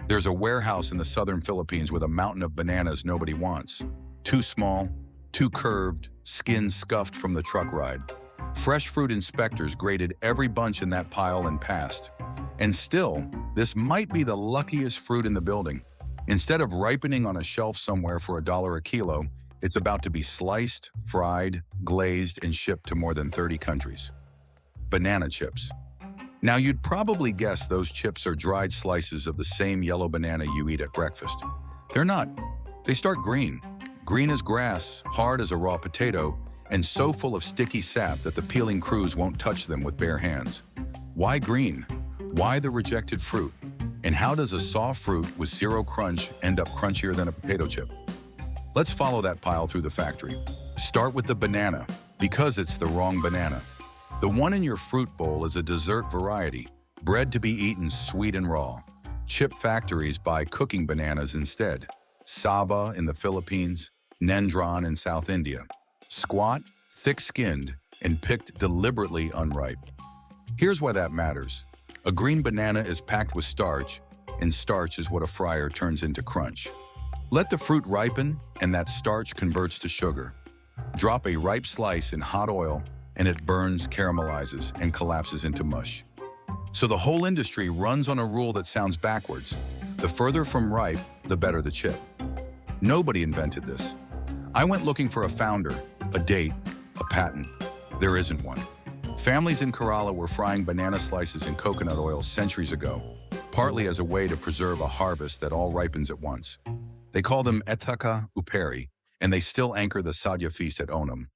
There's a warehouse in the southern Philippines with a mountain of bananas nobody wants. Too small, too curved, skin scuffed from the truck ride. Fresh fruit inspectors graded every bunch in that pile and passed. And still, this might be the luckiest fruit in the building. Instead of ripening on a shelf somewhere for $1 a kilo, it's about to be sliced, fried, glazed, and shipped to more than 30 countries. Banana chips. Now, you'd probably guess those chips are dried slices of the same yellow banana you eat at breakfast. They're not. They start green. Green as grass, hard as a raw potato, and so full of sticky sap that the peeling crews won't touch them with bare hands. Why green? Why the rejected fruit? And how does a soft fruit with zero crunch end up crunchier than a potato chip? Let's follow that pile through the factory. Start with the banana, because it's the wrong banana. The one in your fruit bowl is a dessert variety, bred to be eaten sweet and raw. Chip factories buy cooking bananas instead. Saba in the Philippines, Nendron in South India. Squat, thick-skinned, and picked deliberately unripe. Here's why that matters. A green banana is packed with starch, and starch is what a fryer turns into crunch. Let the fruit ripen, and that starch converts to sugar. Drop a ripe slice in hot oil, and it burns, caramelizes, and collapses into mush. So the whole industry runs on a rule that sounds backwards. The further from ripe, the better the chip. Nobody invented this. I went looking for a founder, a date, a patent. There isn't one. Families in Kerala were frying banana slices in coconut oil centuries ago, partly as a way to preserve a harvest that all ripens at once. They call them Ethaka Uperi, and they still anchor the Sadhya feast at Onam.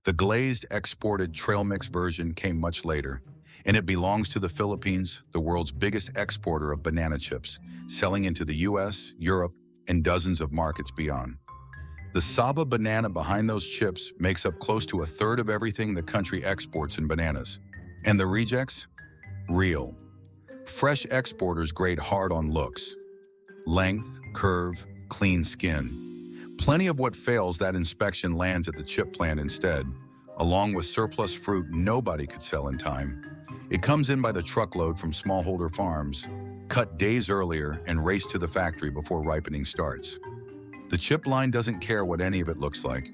The glazed, exported trail mix version came much later, and it belongs to the Philippines, the world's biggest exporter of banana chips, selling into the US, Europe, and dozens of markets beyond. The Saba banana behind those chips makes up close to a third of everything the country exports in bananas. And the rejects? Real. Fresh exporters grade hard on looks. Length, curve, clean skin. Plenty of what fails that inspection lands at the chip plant instead, along with surplus fruit nobody could sell in time. It comes in by the truckload from smallholder farms, cut days earlier and raced to the factory before ripening starts. The chip line doesn't care what any of it looks like.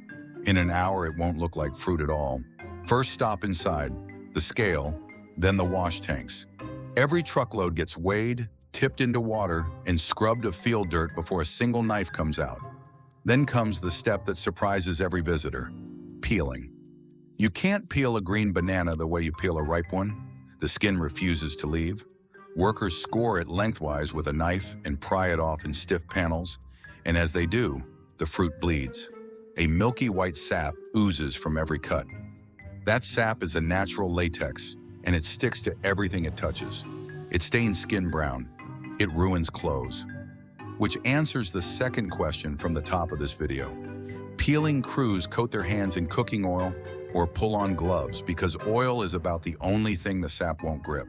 In an hour, it won't look like fruit at all. First stop inside, the scale, then the wash tanks. Every truckload gets weighed, tipped into water, and scrubbed of field dirt before a single knife comes out. Then comes the step that surprises every visitor, peeling. You can't peel a green banana the way you peel a ripe one. The skin refuses to leave. Workers score it lengthwise with a knife and pry it off in stiff panels, and as they do, the fruit bleeds. A milky white sap oozes from every cut. That sap is a natural latex, and it sticks to everything it touches. It stains skin brown. It ruins clothes. Which answers the second question from the top of this video. Peeling crews coat their hands in cooking oil or pull on gloves because oil is about the only thing the sap won't grip.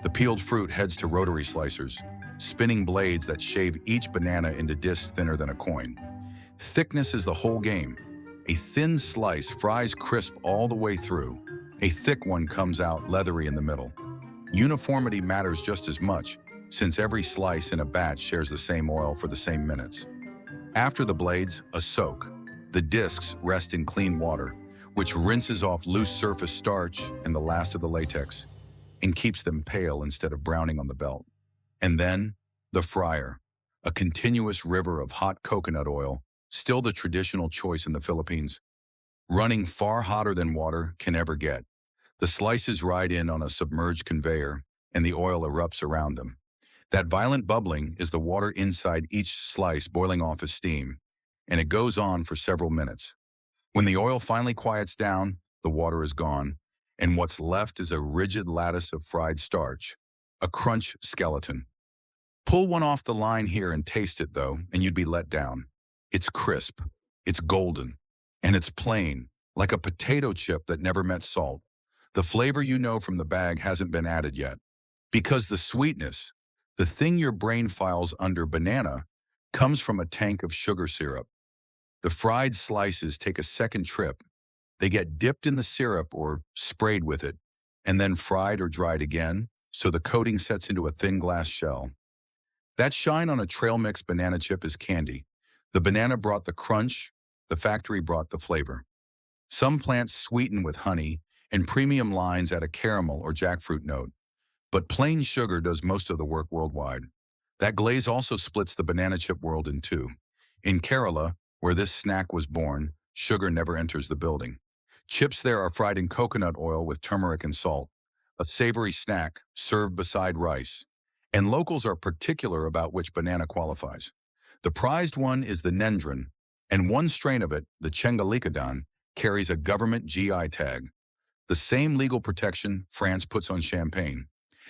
The peeled fruit heads to rotary slicers, spinning blades that shave each banana into discs thinner than a coin. Thickness is the whole game. A thin slice fries crisp all the way through. A thick one comes out leathery in the middle. Uniformity matters just as much, since every slice in a batch shares the same oil for the same minutes. After the blades, a soak. The discs rest in clean water, which rinses off loose surface starch and the last of the latex, and keeps them pale instead of browning on the belt. And then, the fryer, a continuous river of hot coconut oil, still the traditional choice in the Philippines. Running far hotter than water can ever get. The slices ride in on a submerged conveyor, and the oil erupts around them. That violent bubbling is the water inside each slice boiling off as steam, and it goes on for several minutes. When the oil finally quiets down, the water is gone, and what's left is a rigid lattice of fried starch, a crunch skeleton. Pull one off the line here and taste it, though, and you'd be let down. It's crisp, it's golden, and it's plain, like a potato chip that never met salt. The flavor you know from the bag hasn't been added yet. Because the sweetness, the thing your brain files under banana, comes from a tank of sugar syrup. The fried slices take a second trip. They get dipped in the syrup or sprayed with it, and then fried or dried again, so the coating sets into a thin glass shell. That shine on a trail mix banana chip is candy. The banana brought the crunch, the factory brought the flavor. Some plants sweeten with honey, and premium lines add a caramel or jackfruit note. But plain sugar does most of the work worldwide. That glaze also splits the banana chip world in two. In Kerala, where this snack was born, sugar never enters the building. Chips there are fried in coconut oil with turmeric and salt, a savory snack served beside rice. And locals are particular about which banana qualifies. The prized one is the Nendran, and one strain of it, the Chengalikadan, carries a government GI tag, the same legal protection France puts on champagne.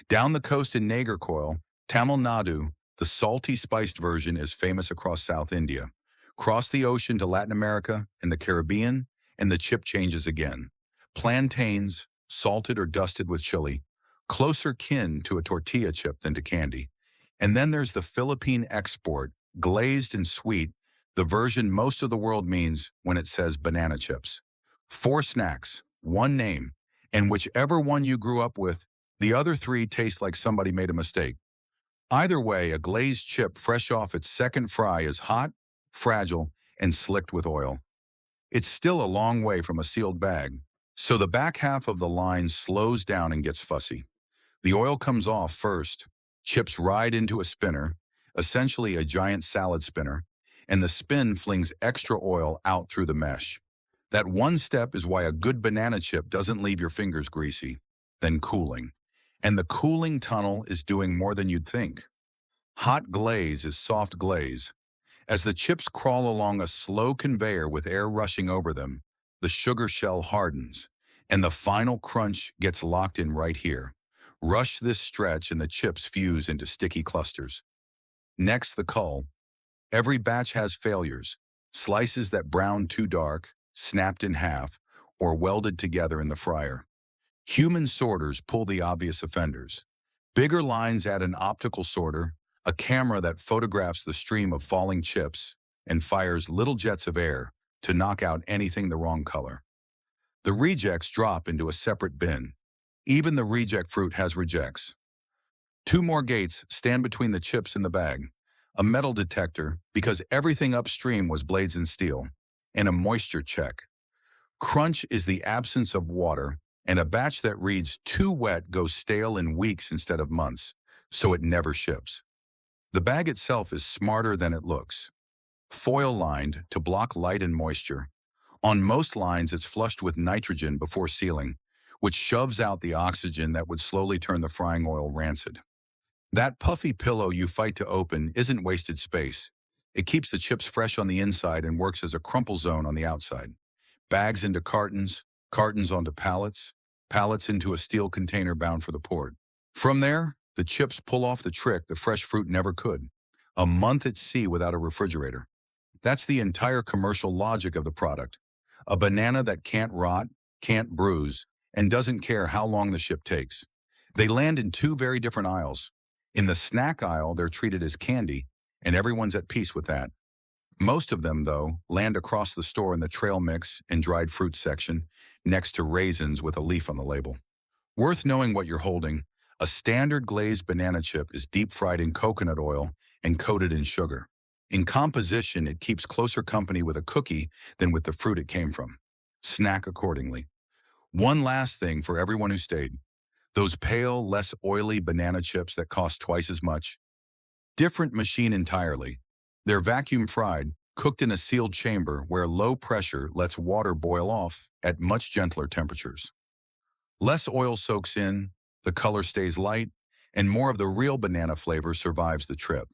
Down the coast in Nagercoil, Tamil Nadu, the salty spiced version is famous across South India. Cross the ocean to Latin America and the Caribbean, and the chip changes again. Plantains, salted or dusted with chili, closer kin to a tortilla chip than to candy. And then there's the Philippine export, glazed and sweet, the version most of the world means when it says banana chips. 4 snacks, one name, and whichever one you grew up with, the other 3 taste like somebody made a mistake. Either way, a glazed chip fresh off its second fry is hot, fragile, and slicked with oil. It's still a long way from a sealed bag, so the back half of the line slows down and gets fussy. The oil comes off first, chips ride into a spinner, essentially a giant salad spinner, and the spin flings extra oil out through the mesh. That one step is why a good banana chip doesn't leave your fingers greasy. Then cooling. And the cooling tunnel is doing more than you'd think. Hot glaze is soft glaze. As the chips crawl along a slow conveyor with air rushing over them, the sugar shell hardens, and the final crunch gets locked in right here. Rush this stretch and the chips fuse into sticky clusters. Next, the cull. Every batch has failures, slices that brown too dark, snapped in half, or welded together in the fryer. Human sorters pull the obvious offenders. Bigger lines add an optical sorter, a camera that photographs the stream of falling chips and fires little jets of air to knock out anything the wrong color. The rejects drop into a separate bin. Even the reject fruit has rejects. 2 more gates stand between the chips and the bag. A metal detector, because everything upstream was blades and steel, and a moisture check. Crunch is the absence of water, and a batch that reads too wet goes stale in weeks instead of months, so it never ships. The bag itself is smarter than it looks. Foil-lined to block light and moisture. On most lines, it's flushed with nitrogen before sealing, which shoves out the oxygen that would slowly turn the frying oil rancid. That puffy pillow you fight to open isn't wasted space. It keeps the chips fresh on the inside and works as a crumple zone on the outside. Bags into cartons, cartons onto pallets, pallets into a steel container bound for the port. From there, the chips pull off the trick the fresh fruit never could. A month at sea without a refrigerator. That's the entire commercial logic of the product. A banana that can't rot, can't bruise, and doesn't care how long the ship takes. They land in 2 very different aisles. In the snack aisle, they're treated as candy, and everyone's at peace with that. Most of them, though, land across the store in the trail mix and dried fruit section, next to raisins with a leaf on the label. Worth knowing what you're holding, a standard glazed banana chip is deep fried in coconut oil and coated in sugar. In composition, it keeps closer company with a cookie than with the fruit it came from. Snack accordingly. One last thing for everyone who stayed. Those pale, less oily banana chips that cost twice as much. Different machine entirely. They're vacuum fried, cooked in a sealed chamber where low pressure lets water boil off at much gentler temperatures. Less oil soaks in, the color stays light, and more of the real banana flavor survives the trip.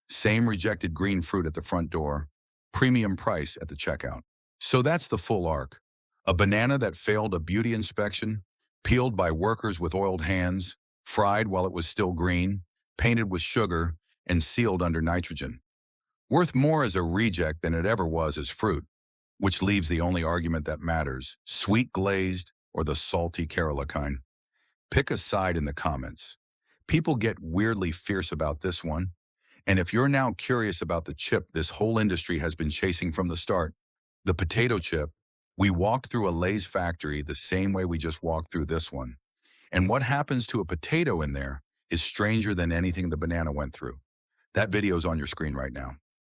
Same rejected green fruit at the front door, premium price at the checkout. So that's the full arc. A banana that failed a beauty inspection, peeled by workers with oiled hands, fried while it was still green, painted with sugar, and sealed under nitrogen. Worth more as a reject than it ever was as fruit, which leaves the only argument that matters, sweet glazed or the salty Kerala kind. Pick a side in the comments. People get weirdly fierce about this one. And if you're now curious about the chip this whole industry has been chasing from the start, the potato chip, we walked through a Lay's factory the same way we just walked through this one. And what happens to a potato in there is stranger than anything the banana went through. That video's on your screen right now.